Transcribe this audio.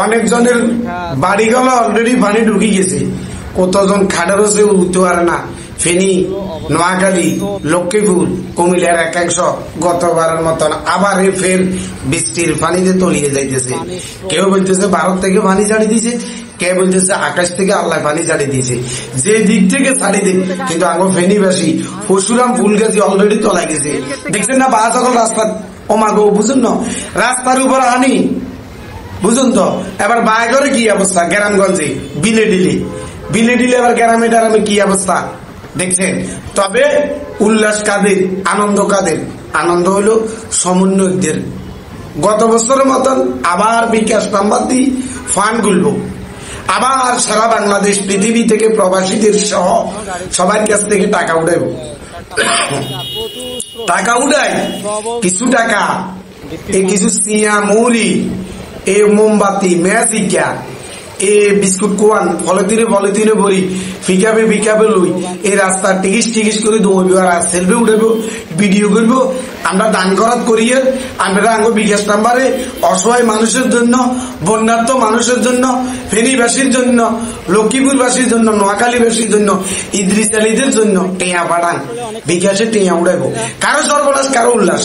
অনেকজনের বাড়িগুলো অলরেডি পানি ঢুকে গেছে, কতজন খাটের হচ্ছে উঠতে পারে না। ফেনী, নোয়াখালী, লক্ষ্মীপুর, কুমিল্লার একাংশ গতবারের মতন আবার ফের বৃষ্টির পানিতে তলিয়ে যাইতেছে। কেউ বলতেছে ভারত থেকে পানি ছাড়ি দিয়েছে, কেউ বলতেছে আকাশ থেকে আল্লাহ পানি ছাড়ি দিয়েছে। যে দিক থেকে ছাড়ি দিন, কিন্তু আমার ফেনীবাসী পরশুরাম ফুলগাছি অলরেডি তলায় গেছে। দেখছেন না বা সকল রাস্তা ওমাগো বুঝুন না, রাস্তার উপর আনি বুঝুন তো। এবার বায়গরে কি অবস্থা, গ্রামগঞ্জে বিলে ডিলে এবার গ্রামে টারামে কি অবস্থা দেখছেন। তবে উল্লাস কাদের, আনন্দ কাদের? আনন্দ হলো সমন্বয়কদের। গত বছরের মতন আবার বিকাশ নাম্বার দিয়ে ফান্ড গুলব, আবার সারা বাংলাদেশ পৃথিবী থেকে প্রবাসীদের সহ সবার কাছ থেকে টাকা উঠাইব। টাকা উঠাই কিছু টাকা, এই কিছু সিয়া মুড়ি, এ মোমবাতি, ম্যাজিকা, এ বিস্কুট কোয়ান পলিথিনে ভরি ফিকাবে লই এই রাস্তা টিকিস করে দৌড়বো আর সেলফি উঠাবো, ভিডিও করবো। আমরা দান করাত করিয়ে আমরা আঙ্গ বিকাশ নাম্বারে অসহায় মানুষের জন্য, বন্যার্থ মানুষের জন্য, ফেনীবাসীর জন্য, লক্ষ্মীপুরবাসীর জন্য, নোয়াখালীবাসীর জন্য, ইদ্রিস আলীদের জন্য টেয়া পাঠান, বিকাশে টেয়া উঠাইবো। কারো সর্বনাশ, কারো উল্লাস।